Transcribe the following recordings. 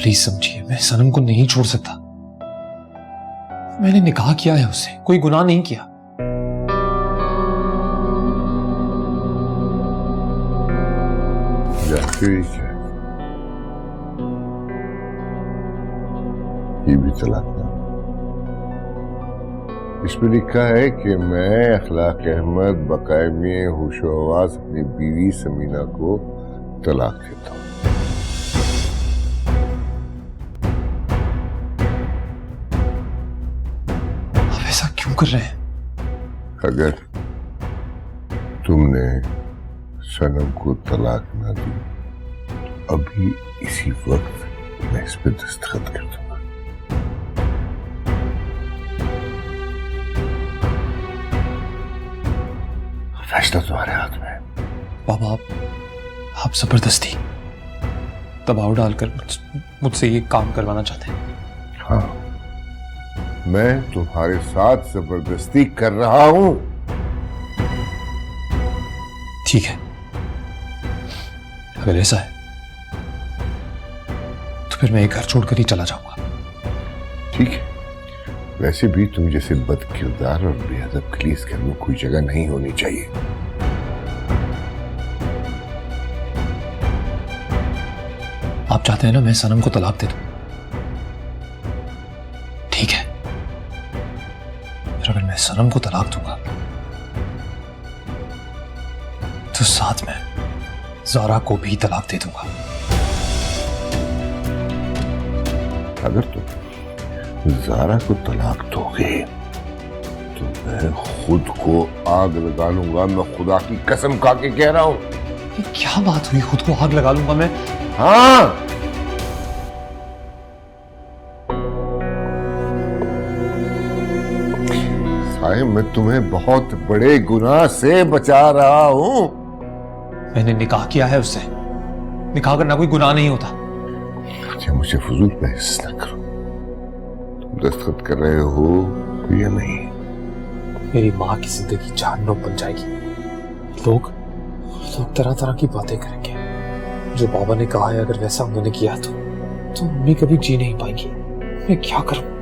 Please समझिए, मैं सनम को नहीं छोड़ सकता। मैंने निकाह किया है उससे, कोई गुनाह नहीं किया। ठीक है, ये भी तलाक ना। इसमें लिखा है कि मैं अखलाक अहमद बकायमी होशो आवाज अपनी बीवी समीना को तलाक देता हूं। आप ऐसा क्यों कर रहे हैं? अगर तुमने सनम को तलाक ना दी, अभी इसी वक्त मैं इस पे दस्तखत कर दूंगा। फैसला तुम्हारे हाथ में है। बाबा, आप जबरदस्ती दबाव डालकर मुझसे ये काम करवाना चाहते हैं? हाँ, मैं तुम्हारे साथ जबरदस्ती कर रहा हूं। ठीक है, अगर ऐसा है तो फिर मैं ये घर छोड़कर ही चला जाऊंगा। ठीक है, वैसे भी तुम जैसे बदकिरदार और बेअदब के लिए इस घर में कोई जगह नहीं होनी चाहिए। आप चाहते हैं ना मैं सनम को तलाक दे दूं? ठीक है, फिर अगर मैं सनम को तलाक दूंगा तो साथ में ज़ारा को भी तलाक दे दूंगा। अगर तुम ज़ारा को तलाक दोगे तो मैं खुद को आग लगा लूंगा। मैं खुदा की कसम खा के कह रहा हूं। ये क्या बात हुई, खुद को आग लगा लूंगा मैं? हाँ, साहिब, मैं तुम्हें बहुत बड़े गुनाह से बचा रहा हूं। मैंने निकाह किया है उससे, निकाह करना कोई गुनाह नहीं होता। मुझे फजूल बहस न करो। तुम दस्तखत कर रहे हो या नहीं? मेरी माँ की जिंदगी जहन्नुम बन जाएगी। लोग तरह तरह की बातें करेंगे। जो बाबा ने कहा है अगर वैसा उन्होंने किया तो मम्मी कभी जी नहीं पाएंगी। मैं क्या करूं?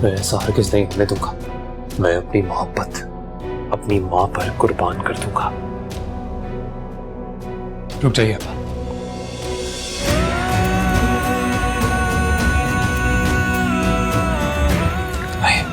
मैं ऐसा हरगिज़ नहीं होने दूंगा। मैं अपनी मोहब्बत अपनी माँ पर कुर्बान कर दूंगा। रुक जाइए अब्बा। आइए।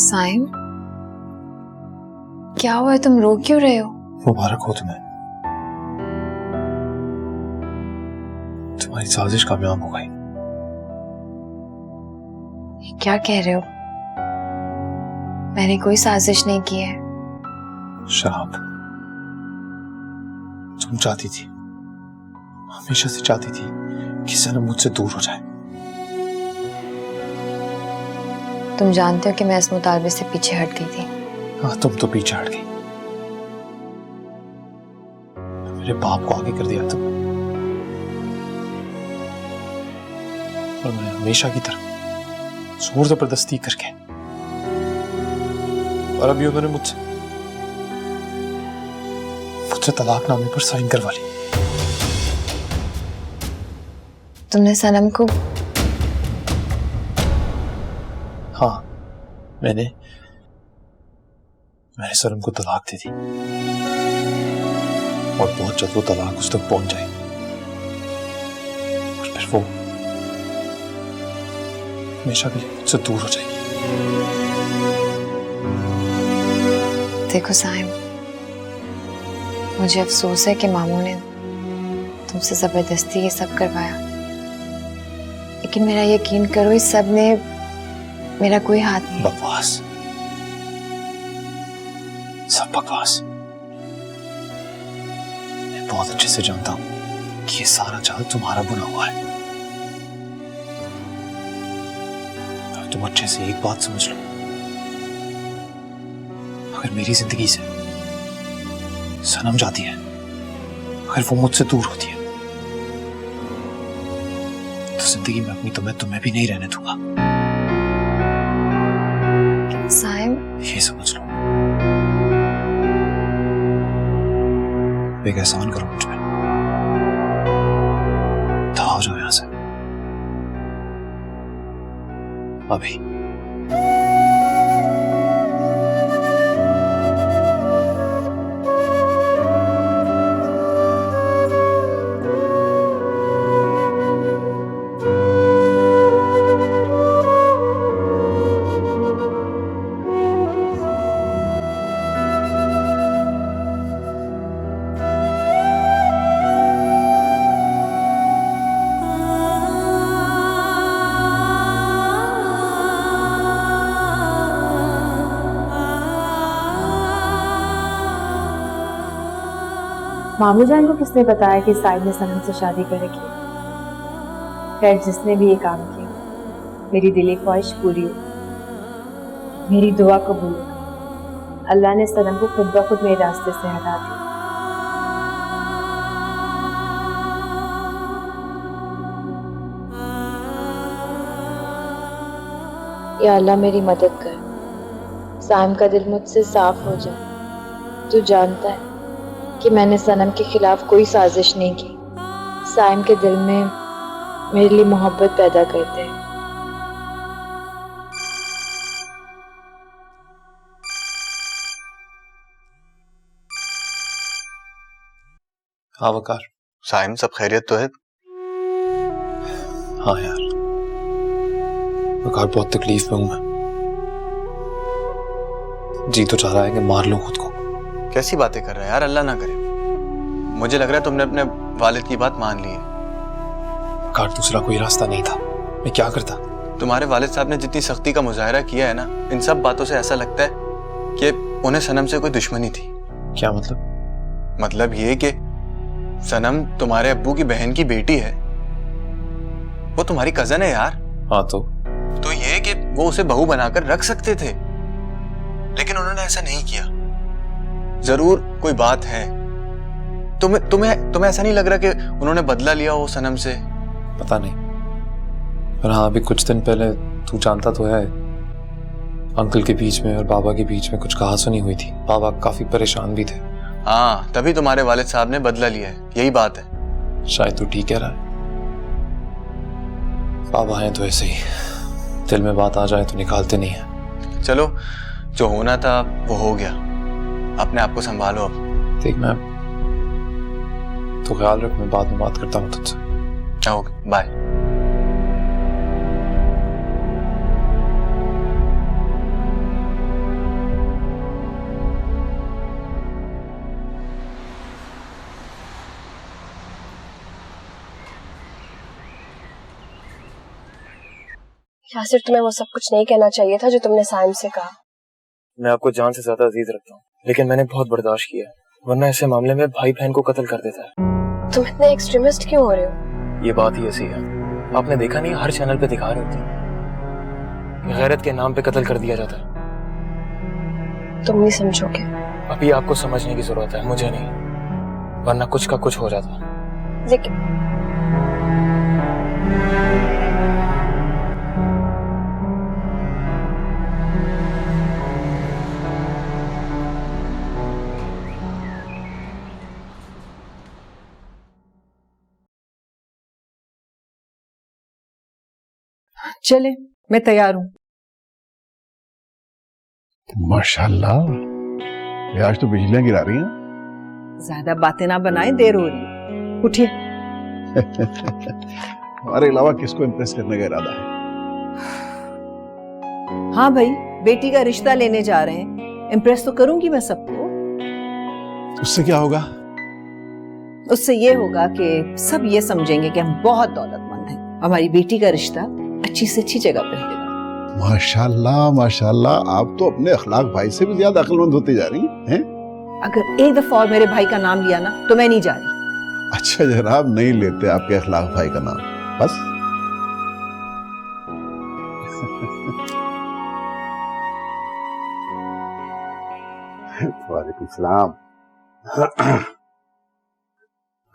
साइम, क्या हुआ है? तुम रो क्यों रहे हो? मुबारक हो तुम्हें, तुम्हारी साजिश कामयाब हो गई। क्या कह रहे हो? मैंने कोई साजिश नहीं की है। शराब तुम चाहती थी, हमेशा से चाहती थी कि सनम मुझसे दूर हो जाए। तुम जानते हो कि मैं इस मुतालबे से पीछे हट गई थी। हाँ, तुम तो पीछे हट गई, मेरे बाप को आगे कर दिया तुम, और मैं हमेशा की तरह जोर जबरदस्ती करके, और अभी उन्होंने मुझसे तलाकनामे पर साइन करवा ली। तुमने सनम को? हाँ, मैंने सनम को तलाक दे दी, और बहुत जल्द वो तलाक उस तक पहुंच जाएगी, और फिर वो हमेशा के लिए मुझसे दूर हो जाएगी। देखो साइम, मुझे अफसोस है कि मामू ने तुमसे जबरदस्ती ये सब करवाया, लेकिन मेरा यकीन करो इस सब में मेरा कोई हाथ नहीं। बकवास, सब बकवास। मैं बहुत अच्छे से जानता हूं कि ये सारा चाल तुम्हारा बुना हुआ है। और तुम अच्छे से एक बात समझ लो, अगर मेरी जिंदगी से सनम जाती है, अगर वो मुझसे दूर होती है, तो जिंदगी में अपनी तुम्हें भी नहीं रहने दूंगा। साइम, ये समझ लो, एक एहसान करो मुझ पे, हो जाओ यहां से अभी। मामू जान को किसने बताया कि साहिब ने सनम से शादी करेगी? खैर, जिसने भी ये काम किया, मेरी दिली ख्वाहिश पूरी हो, मेरी दुआ कबूल हो। अल्लाह ने सनम को खुद ब खुद मेरे रास्ते से हटा दिया। या अल्लाह मेरी मदद कर, साइम का दिल मुझसे साफ हो जाए। तू जानता है कि मैंने सनम के खिलाफ कोई साजिश नहीं की। साइम के दिल में मेरे लिए मोहब्बत पैदा करते हैं। हाँ वकार। साइम, सब खैरियत तो है? हाँ यार वकार, बहुत तकलीफ में हूं मैं। जी तो चाह रहा है कि मार लूं खुद को। कैसी बातें कर रहा है यार, अल्लाह ना करे। मुझे लग रहा है तुमने अपने वालिद की बात मान ली है। वकार, दूसरा कोई रास्ता नहीं था, मैं क्या करता। तुम्हारे वालिद साहब ने जितनी सख्ती का मुजाहरा किया है ना, इन सब बातों से ऐसा लगता है कि उन्हें सनम से कोई दुश्मनी थी। क्या मतलब? मतलब ये कि सनम तुम्हारे अब्बू की बहन की बेटी है, वो तुम्हारी कजन है यार। हाँ तो ये कि वो उसे बहू बनाकर रख सकते थे, लेकिन उन्होंने ऐसा नहीं किया। जरूर कोई बात है। तुम्हें ऐसा नहीं लग रहा कि उन्होंने बदला लिया हो सनम से? पता नहीं, पर हाँ अभी कुछ दिन पहले तू जानता तो है, अंकल के बीच में और बाबा के बीच में कुछ कहासुनी हुई थी। बाबा काफी परेशान भी थे। हाँ, तभी तुम्हारे वालिद साहब ने बदला लिया है, यही बात है। शायद तू ठीक कह रहा है। बाबा हैं तो ऐसे ही, दिल में बात आ जाए तो निकालते नहीं है। चलो, जो होना था वो हो गया, अपने आप को संभालो अब। देख, मैं तो ख्याल रख, मैं बाद में बात करता हूँ तुझसे। Okay, bye. यासिर, तुम्हें वो सब कुछ नहीं कहना चाहिए था जो तुमने साइम से कहा। मैं आपको जान से ज्यादा अजीज रखता हूँ, लेकिन मैंने बहुत बर्दाश्त किया, वरना ऐसे मामले में भाई बहन को कत्ल कर देता है। तुम इतने एक्सट्रीमिस्ट क्यों हो रहे हो? ये बात ही ऐसी है, आपने देखा नहीं, हर चैनल पे दिखा रहे होते। गैरत के नाम पे कत्ल कर दिया जाता है। तुम नहीं समझोगे। अभी आपको समझने की जरूरत है, मुझे नहीं, वरना कुछ का कुछ हो जाता। लेकिन चले, मैं तैयार हूं। माशाल्लाह, आज तो बिजलियां गिरा रही हैं। ज्यादा बातें ना बनाएं, देर हो रही है। उठिए। हमारे अलावा किसको इम्प्रेस करने का इरादा है? हाँ भाई, बेटी का रिश्ता लेने जा रहे हैं, इम्प्रेस तो करूंगी मैं सबको। उससे क्या होगा? उससे ये होगा कि सब ये समझेंगे कि हम बहुत दौलतमंद हैं। हमारी बेटी का रिश्ता अच्छी से अच्छी जगह पर है। माशाल्लाह माशाल्लाह, आप तो अपने अखलाक भाई से भी ज्यादा अक्लमंद होती जा रही हैं। अगर एक दफा और मेरे भाई का नाम लिया ना तो मैं नहीं जा रही। अच्छा जनाब, नहीं लेते आपके अखलाक भाई का नाम, बस। वालेकुम सलाम।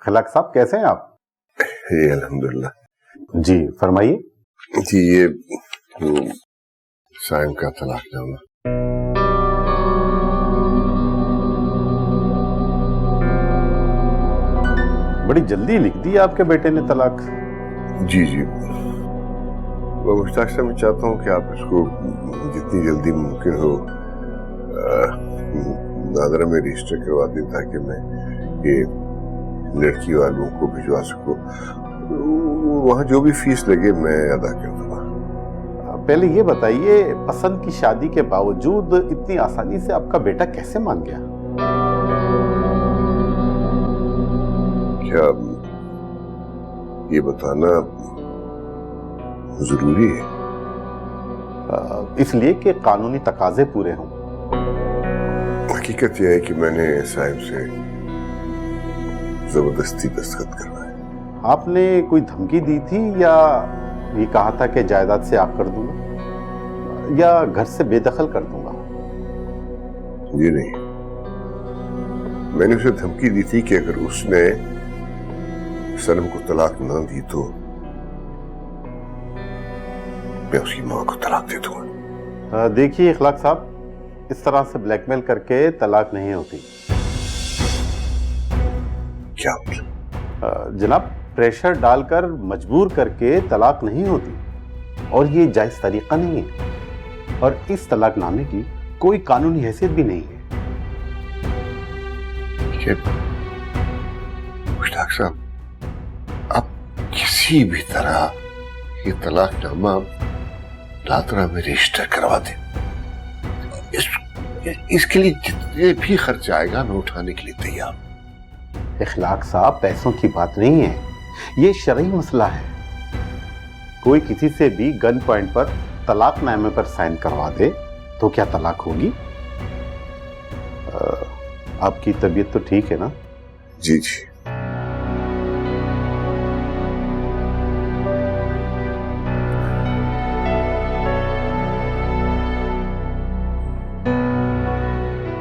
खलाक साहब, कैसे हैं आप? ये अल्हम्दुलिल्लाह। जी फरमाइए। जी, ये साइम का तलाकनामा। बड़ी जल्दी लिख दी आपके बेटे ने तलाक। जी जी, मैं मुश्ताक साहब, मैं चाहता हूँ कि आप इसको जितनी जल्दी मुमकिन हो नादरा में रजिस्टर करवा दें, ताकि मैं ये लड़की वालों को भिजवा सकूं। वहाँ जो भी फीस लगे मैं अदा कर दूंगा। पहले ये बताइए, पसंद की शादी के बावजूद इतनी आसानी से आपका बेटा कैसे मान गया? क्या ये बताना जरूरी है? इसलिए कि कानूनी तकाजे पूरे हों। हकीकत यह है कि मैंने साहिब से जबरदस्ती दस्तखत करवाए। आपने कोई धमकी दी थी या ये कहा था कि जायदाद से आप कर दूंगा या घर से बेदखल कर दूंगा? ये नहीं, मैंने उसे धमकी दी थी कि अगर उसने सनम को तलाक ना दी तो मैं उसकी मां को तलाक दे दूंगा। देखिए इखलाक साहब, इस तरह से ब्लैकमेल करके तलाक नहीं होती। क्या मतलब? जनाब, प्रेशर डालकर मजबूर करके तलाक नहीं होती और ये जायज तरीका नहीं है, और इस तलाकनामे की कोई कानूनी हैसियत भी नहीं है। मुश्ताक साहब, आप किसी भी तरह ये तलाकनामा लातरा में रजिस्टर करवा दें। इसके लिए जितने भी खर्च आएगा मैं उठाने के लिए तैयार हूं। इखलाक साहब, पैसों की बात नहीं है, ये शरई मसला है। कोई किसी से भी गन पॉइंट पर तलाकनामे पर साइन करवा दे तो क्या तलाक होगी? आपकी तबीयत तो ठीक है ना? जी जी।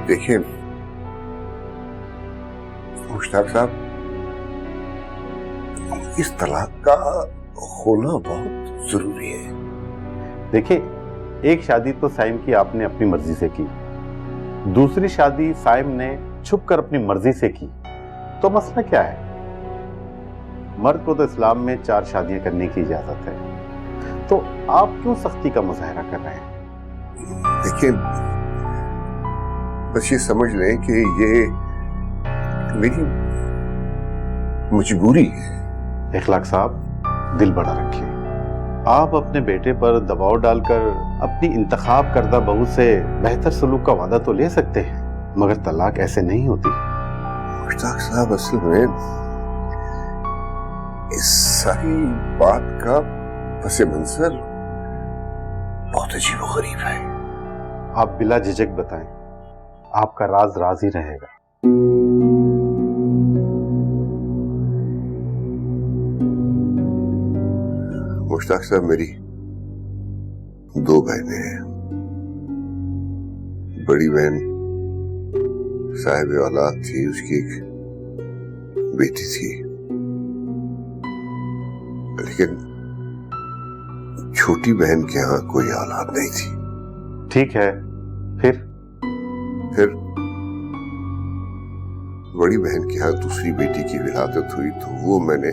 देखिए मुश्ताक साहब, इस तलाक का होना बहुत जरूरी है। देखिए, एक शादी तो साइम की आपने अपनी मर्जी से की, दूसरी शादी साइम ने छुपकर अपनी मर्जी से की, तो मसला क्या है? मर्द को तो इस्लाम में 4 शादियां करने की इजाजत है, तो आप क्यों सख्ती का मुजाहरा कर रहे हैं? देखिए, बस ये समझ लें कि ये मेरी मजबूरी है। इखलाक साहब, दिल बड़ा रखिए। आप अपने बेटे पर दबाव डालकर अपनी इंतखाब करदा बहू से बेहतर सलूक का वादा तो ले सकते हैं, मगर तलाक ऐसे नहीं होती। मुश्ताक साहब, असल में इस सारी बात का पस मंजर बहुत अजीब और गरीब है। आप बिला झिझक बताएं, आपका राज राज ही रहेगा। मुश्ताक साहब, दो बहनें हैं। बड़ी बहन साहिब औलाद थी, उसकी एक बेटी थी, लेकिन छोटी बहन के यहाँ कोई औलाद नहीं थी। ठीक है, फिर बड़ी बहन के यहाँ दूसरी बेटी की विलादत हुई तो वो मैंने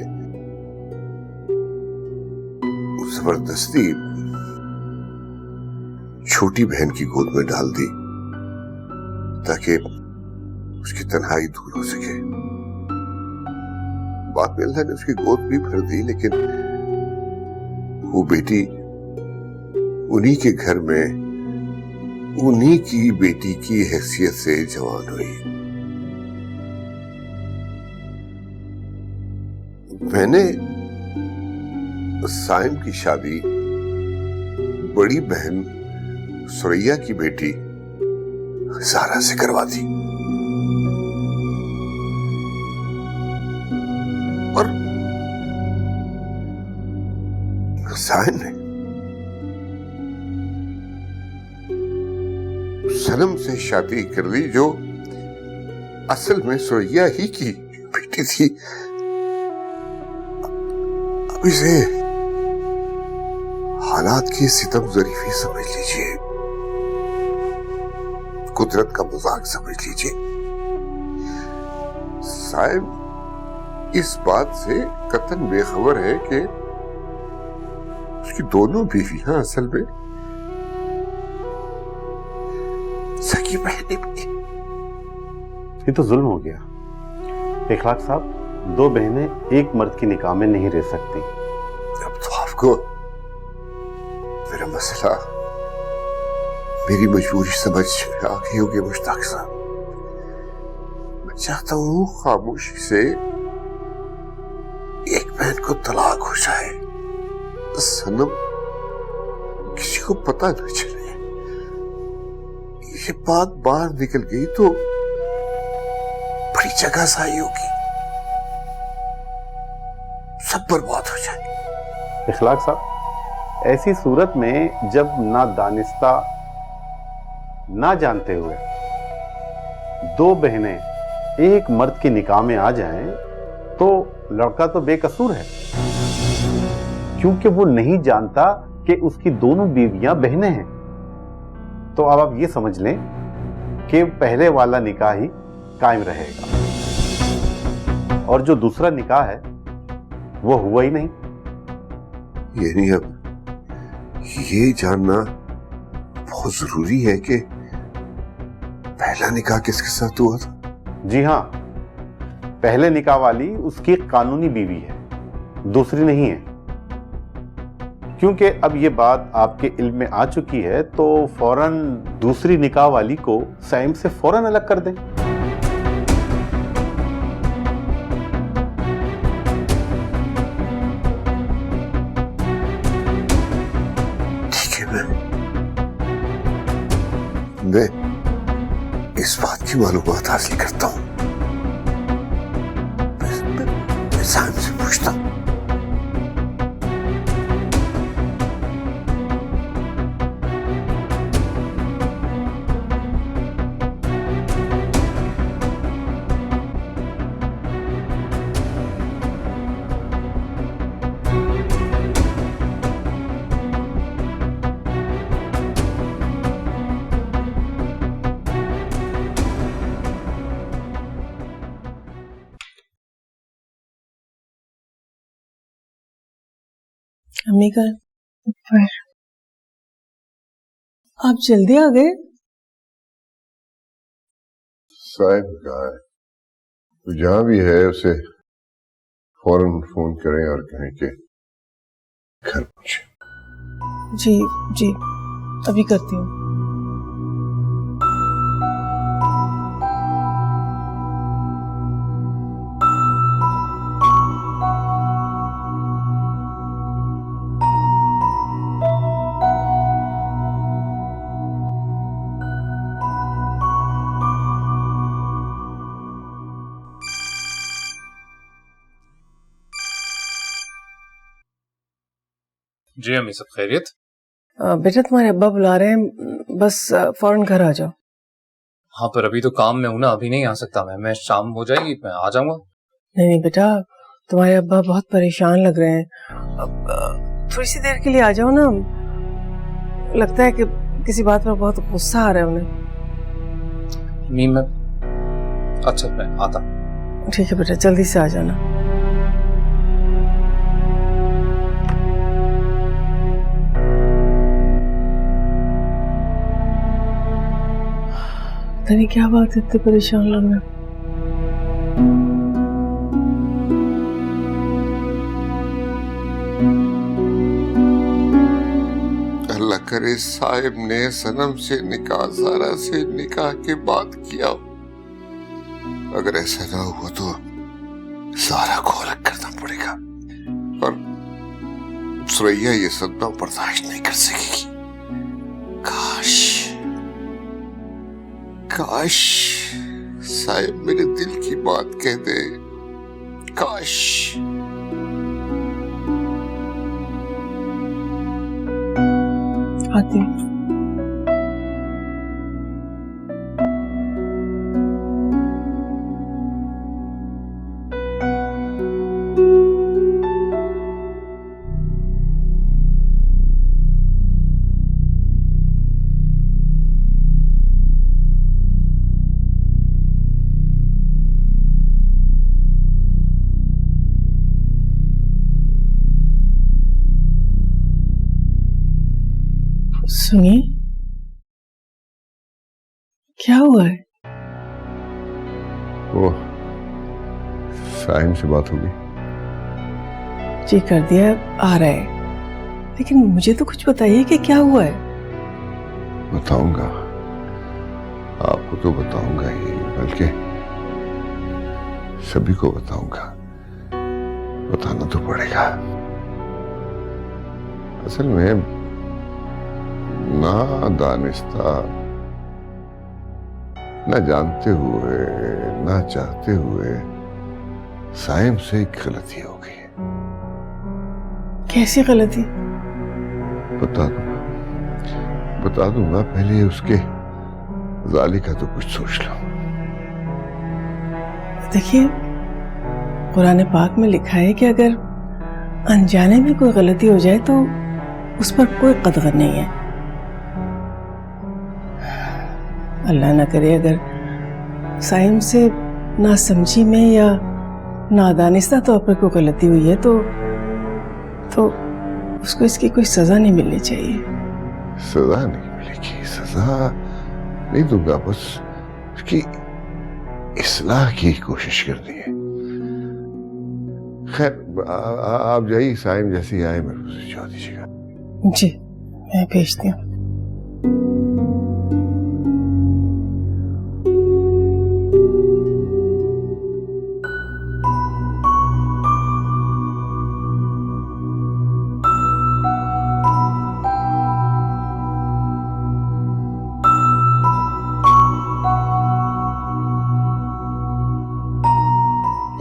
जबरदस्ती छोटी बहन की गोद में डाल दी ताकि उसकी तन्हाई दूर हो सके। बाद में अल्लाह ने उसकी गोद भी भर दी, लेकिन वो बेटी उन्हीं के घर में उन्हीं की बेटी की हैसियत से जवान हुई। मैंने साइम की शादी बड़ी बहन सुरैया की बेटी सारा से करवा दी और साइम ने सनम से शादी कर ली जो असल में सुरैया ही की बेटी थी। अब इसे हालात की सितम जरीफी समझ लीजिए, कुदरत का मजाक समझ लीजिए। साहिब इस बात से कतन बेखबर है कि उसकी दोनों बीवियां असल में सगी बहनें भी। ये तो जुल्म हो गया। इखलाक साहब, दो बहनें एक मर्द की निकाह में नहीं रह सकती। अब तो आपको मेरा मसला, मेरी मजबूरी समझ में आ गई होगी मुश्ताक साहब। मैं चाहता हूं खामोशी से एक बहन को तलाक हो जाए, सनम किसी को पता न चले। ये बात बाहर निकल गई तो बड़ी जगह साई होगी, सब बर्बाद हो जाए। इखलाक साहब, ऐसी सूरत में जब ना दानिस्ता ना जानते हुए दो बहनें एक मर्द की निकाह में आ जाएं, तो लड़का तो बेकसूर है, क्योंकि वो नहीं जानता कि उसकी दोनों बीवियां बहनें हैं। तो अब आप ये समझ लें कि पहले वाला निकाह ही कायम रहेगा और जो दूसरा निकाह है वो हुआ ही नहीं। यानी अब ये जानना बहुत जरूरी है कि पहला निकाह किसके साथ हुआ था। जी हाँ, पहले निकाह वाली उसकी कानूनी बीवी है, दूसरी नहीं है। क्योंकि अब ये बात आपके इल्म में आ चुकी है तो फौरन दूसरी निकाह वाली को साइम से फौरन अलग कर दें। मैं इस बात की मालूमात हासिल करता हूं, मैं साइम से पूछता हूं। अम्मी का ऊपर आप जल्दी आ गए। साहिब कहा है तो जहां भी है उसे फौरन फोन करें और कहें कि घर पहुंचे। जी जी, अभी करती हूँ। जी अम्मी, सब खैरियत? बेटा तुम्हारे अब्बा बुला रहे हैं, बस फौरन घर आ जाओ। हाँ पर अभी तो काम में हूं ना, अभी नहीं आ सकता मैं शाम हो जाएगी मैं आ जाऊंगा। नहीं नहीं बेटा, तुम्हारे अब्बा बहुत परेशान लग रहे हैं, अब थोड़ी सी देर के लिए आ जाओ ना। लगता है कि किसी बात पर बहुत गुस्सा आ रहा है उन्हें। मीम मैं अच्छा मैं आता। ठीक है बेटा, जल्दी से आ जाना। पता नहीं क्या बात है, इतने परेशान लग रहे हैं। अल्लाह करे साहिब ने सनम से निकाह, सारा से निकाह के बाद किया। अगर ऐसा ना हुआ तो सारा को अलग करना पड़ेगा और सुरैया ये सदमा बर्दाश्त नहीं कर सकेगी। काश काश साहिब मेरे दिल की बात कह दे, काश। आती हूँ। सुनिए, क्या हुआ है? वो साहिब से बात होगी। जी कर दिया, आ रहा है, लेकिन मुझे तो कुछ बताइए कि क्या हुआ है। बताऊंगा, आपको तो बताऊंगा ही, बल्कि सभी को बताऊंगा। बताना तो पड़ेगा। असल में ना दानिस्ता, ना जानते हुए, ना चाहते हुए साहिब से एक गलती हो गई। कैसी गलती? बता दूंगा, पहले उसके जाली का तो कुछ सोच लो। देखिए, कुरान पाक में लिखा है कि अगर अनजाने में कोई गलती हो जाए तो उस पर कोई कदर नहीं है। अल्लाह ना करे अगर साइम से नासमझी में या नादानिस्ता तौर पर कोई गलती हुई है तो उसको इसकी कोई सजा नहीं मिलनी चाहिए। सजा नहीं मिलेगी, सजा नहीं दूंगा, बस उसकी इस्लाह की कोशिश करनी है। खैर आप जाइए, साइम जैसी आए मेरे को सुझाव दीजिएगा। जी मैं भेजती हूँ।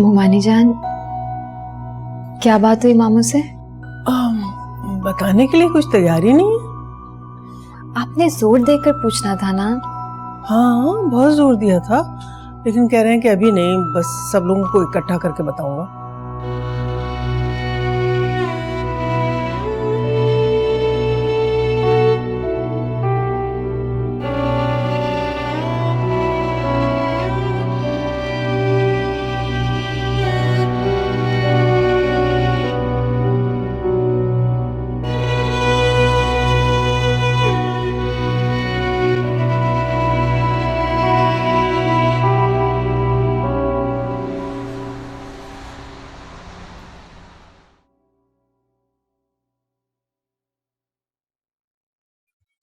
मुमानी जान, क्या बात हुई मामू से? बताने के लिए कुछ तैयारी नहीं है। आपने जोर देकर पूछना था ना। हाँ बहुत जोर दिया था, लेकिन कह रहे हैं कि अभी नहीं, बस सब लोगों को इकट्ठा करके बताऊंगा।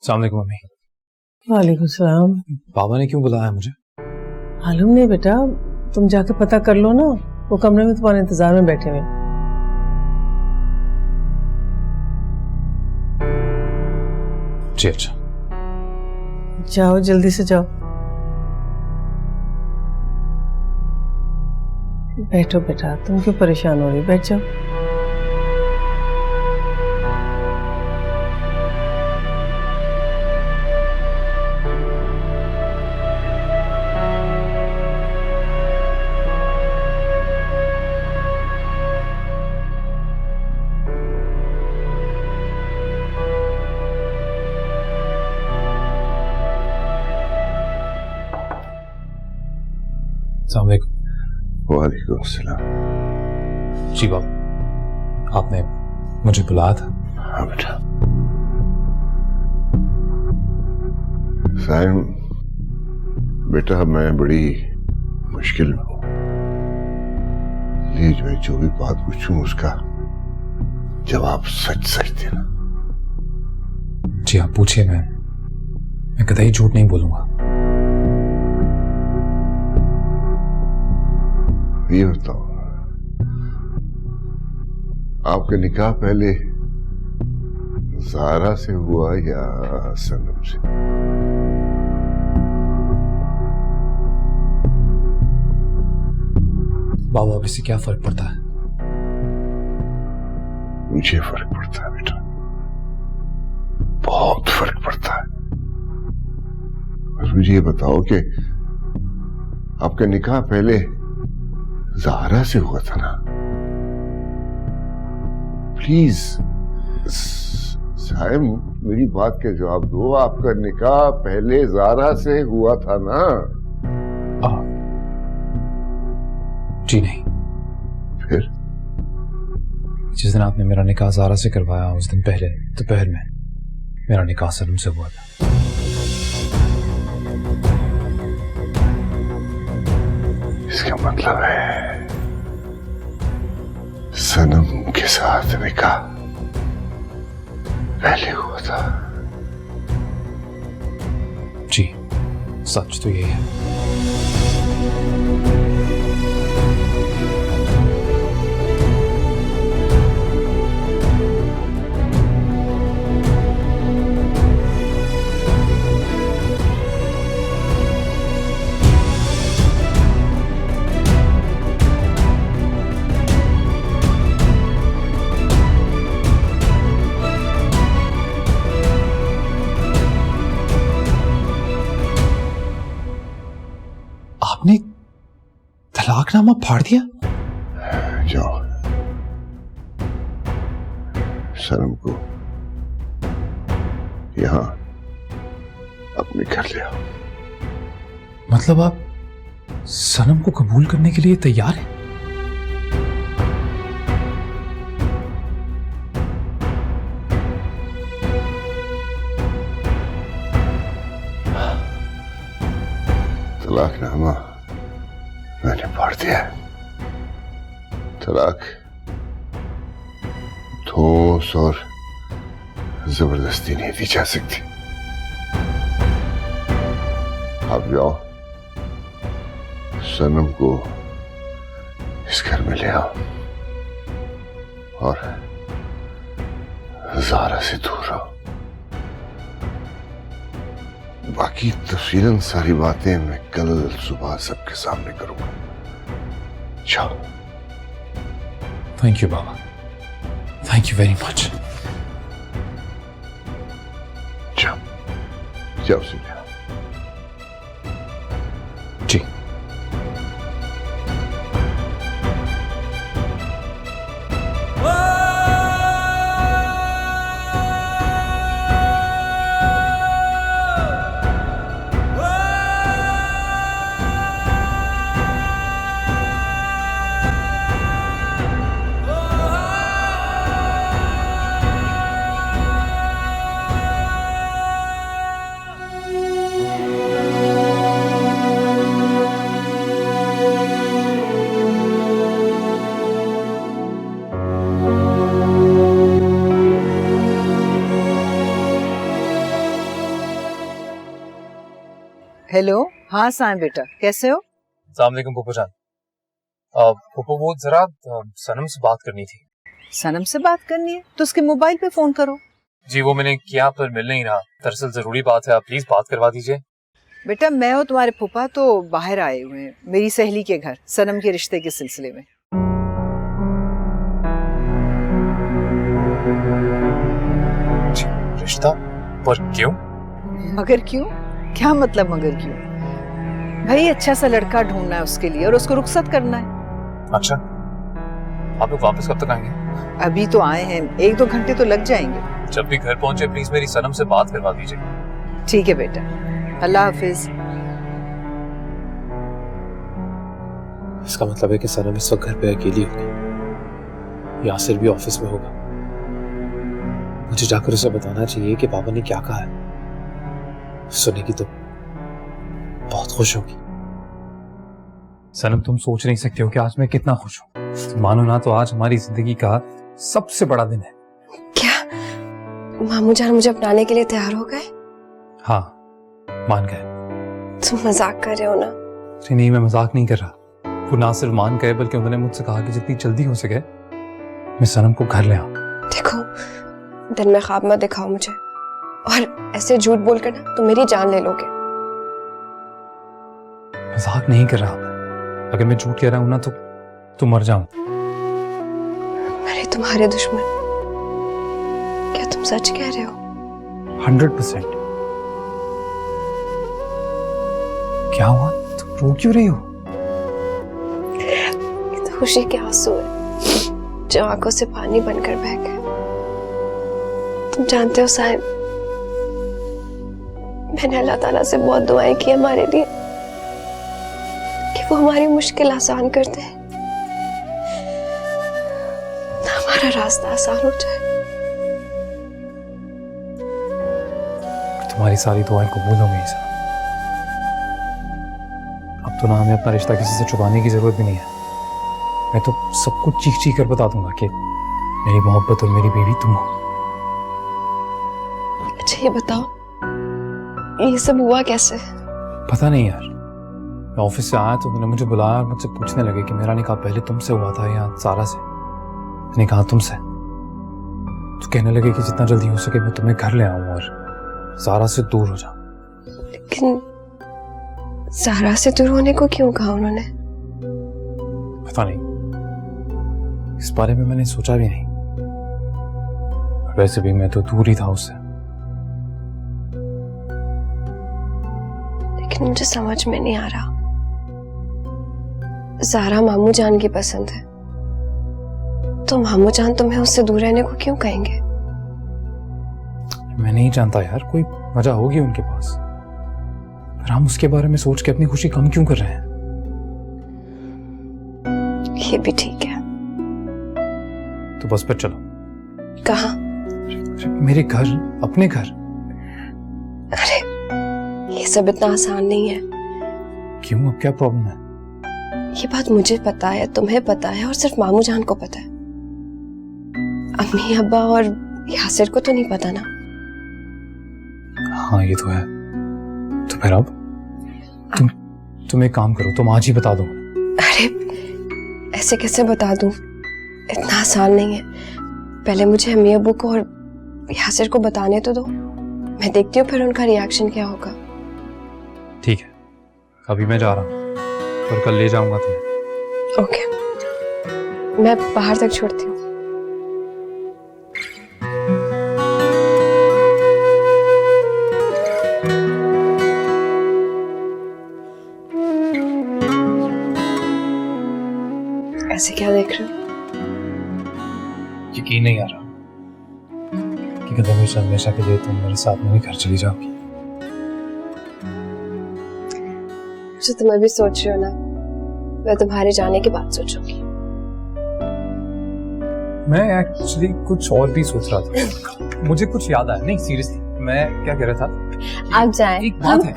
अस्सलाम वालेकुम मम्मी। वालेकुम सलाम। बाबा ने क्यों बुलाया मुझे? मालूम नहीं बेटा, तुम जाके पता कर लो ना, वो कमरे में तुम्हारे इंतजार में बैठे हुए। जी अच्छा। जाओ जल्दी से जाओ। बैठो बेटा, तुम क्यों परेशान हो रही, बैठ जाओ। अस्सलाम वालेकुम। वालेकुम सलाम। जी बाबा, आपने मुझे बुलाया था? हाँ बेटा। साइम बेटा, मैं बड़ी मुश्किल में हूं। प्लीज, मैं जो भी बात पूछूं उसका जवाब सच सच देना। जी आप पूछिए, मैं कतई झूठ नहीं बोलूंगा। ये बताओ, आपका निकाह पहले ज़ारा से हुआ या सनम से? बाबा अब इससे क्या फर्क पड़ता है? मुझे फर्क पड़ता है बेटा, बहुत फर्क पड़ता है। बस मुझे ये बताओ कि आपका निकाह पहले ज़ारा से हुआ था ना? प्लीज साहिब, मेरी बात का जवाब दो। आपका निकाह पहले ज़ारा से हुआ था ना? जी नहीं। फिर? जिस दिन आपने मेरा निकाह ज़ारा से करवाया उस दिन पहले दोपहर में मेरा निकाह सनम से हुआ था। इसका मतलब है सनम के साथ निकाह पहले हुआ था। जी सच तो यही है। आपने तलाकनामा फाड़ दिया? जाओ, सनम को यहां अपने घर ले आओ। मतलब आप सनम को कबूल करने के लिए तैयार हैं? तलाकनामा मैंने फाड़ दिया। तलाक ठोस और जबरदस्ती नहीं दी जा सकती। आप जाओ, सनम को इस घर में ले आओ और ज़ारा से दूर रहो। बाकी तफसीलन सारी बातें मैं कल सुबह सबके सामने करूंगा। जाओ। Thank you Baba, thank you very much. जाओ जाओ सुनिया। जी हेलो। हाँ साईं बेटा, कैसे हो? अस्सलाम वालेकुम पुप्पो जान। पुप्पो वो जरा सनम से बात करनी थी। सनम से बात करनी है तो उसके मोबाइल पे फोन करो। जी वो मैंने किया पर मिल नहीं रहा। दरअसल जरूरी बात है, आप प्लीज बात करवा दीजिए। बेटा मैं और तुम्हारे फूफा तो बाहर आए हुए हैं मेरी सहेली के घर, सनम के रिश्ते के सिलसिले में। रिश्ता? पर क्यों? मगर क्यों? क्या मतलब मगर क्यों? भाई अच्छा सा लड़का ढूंढना है उसके लिए और उसको रुखसत करना है। अच्छा, आप लोग वापस कब तक आएंगे? अभी तो आए हैं, 1-2 घंटे तो लग जाएंगे। जब भी घर पहुंचे प्लीज मेरी सनम से बात करवा दीजिए। ठीक है बेटा, अल्लाह हाफिज। इसका मतलब है कि सनम इस वक्त घर पे अकेली होगी। यासिर भी ऑफिस में होगा। मुझे जाकर उसे बताना चाहिए कि पापा ने क्या कहा है। सुनेगी तो बहुत खुश होगी। सनम, तुम सोच नहीं सकते हो कि आज मैं कितना खुश हूँ। मानो ना तो आज हमारी जिंदगी का सबसे बड़ा दिन है। क्या मामू जान मुझे अपनाने के लिए तैयार हो गए? हाँ, मान गए। तुम मजाक कर रहे हो ना? अरे नहीं, मैं मजाक नहीं कर रहा। वो ना सिर्फ मान गए बल्कि उन्होंने मुझसे कहा कि जितनी जल्दी हो सके मैं सनम को घर ले आऊं। देखो, दिन में ख्वाब मत दिखाओ मुझे, और ऐसे झूठ बोलकर ना तुम मेरी जान ले लोगे। मजाक नहीं कर रहा। अगर मैं झूठ कह रहा हूं ना तो मर जाऊं। अरे तुम्हारे दुश्मन, क्या तुम सच कह रहे हो? 100%। क्या हुआ? तुम रो क्यों रही हो? ये तो खुशी के आंसू है जो आंखों से पानी बनकर बह गए। तुम जानते हो साहिब, मैंने अल्लाह ताला से बहुत दुआएं की हमारे लिए कि वो हमारी मुश्किल आसान कर दे, हमारा रास्ता आसान हो जाए। तुम्हारी सारी दुआएं कबूल हो गई सर। अब तो ना हमें अपना रिश्ता किसी से छुपाने की जरूरत भी नहीं है। मैं तो सब कुछ चीख चीख कर बता दूंगा कि मेरी मोहब्बत और मेरी बीवी तुम हो। अच्छा ये बताओ, ये सब हुआ कैसे? पता नहीं यार, मैं ऑफिस से आया तो उन्होंने मुझे बुलाया और मुझसे पूछने लगे कि मेरा निकाह पहले तुमसे हुआ था या सारा से। मैंने कहा तुमसे। तो कहने लगे कि जितना जल्दी हो सके मैं तुम्हें घर ले आऊं और सारा से दूर हो जाऊं। लेकिन सारा से दूर होने को क्यों कहा उन्होंने? पता नहीं, इस बारे में मैंने सोचा भी नहीं। वैसे भी मैं तो दूर ही था उससे। लेकिन मुझे समझ में नहीं आ रहा, ज़ारा मामू जान की पसंद है तो मामू जान तुम्हें उससे दूर रहने को क्यों कहेंगे? मैं नहीं जानता यार, कोई वजह होगी उनके पास, पर हम उसके बारे में सोच के अपनी खुशी कम क्यों कर रहे हैं? ये भी ठीक है। तो बस फिर चलो। कहाँ? मेरे घर, अपने घर। अरे ये सब इतना आसान नहीं है। क्यों, अब क्या प्रॉब्लम है? ये बात मुझे पता है, तुम्हें पता है, और सिर्फ मामू जान को पता है। अम्मी अब्बा और यासिर को तो नहीं पता ना। हाँ ये तो है। तो फिर अब तुम एक काम करो, तुम आज ही बता दो। अरे ऐसे कैसे बता दूं, इतना आसान नहीं है। पहले मुझे अम्मी अब्बू को और यासिर को बताने तो दो, मैं देखती हूँ फिर उनका रिएक्शन क्या होगा। ठीक है, अभी मैं जा रहा हूँ और कल ले जाऊंगा तुम्हें। ओके, मैं बाहर तक छोड़ती हूँ। ऐसे क्या देख रहे हो? यकीन नहीं आ रहा कि कदम हमेशा हमेशा के लिए तुम मेरे साथ मेरे घर चली जाओगी। जो तुम अभी सोच रहे हो ना, मैं तुम्हारे जाने के बाद सोचूंगी। मैं एक्चुअली कुछ और भी सोच रहा था। मुझे कुछ याद आया। नहीं सीरियसली, मैं क्या कह रहा था? आप जाएं। एक बात है।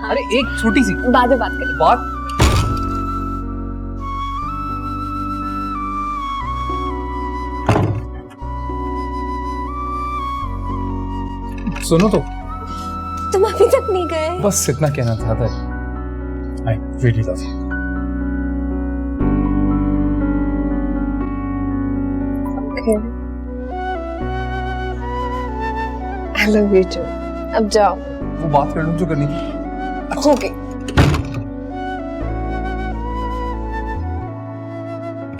अरे एक छोटी सी बाद में बात करें। बात। सुनो तो, तुम अभी तक नहीं गए? बस इतना कहना था। I really love you. Okay. I love you too. अब जाओ। वो बात कर लो जो करनी थी। ओके।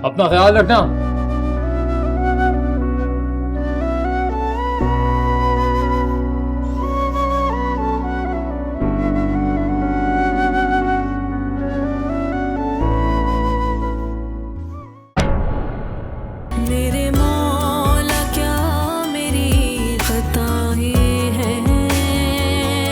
अपना ख्याल रखना।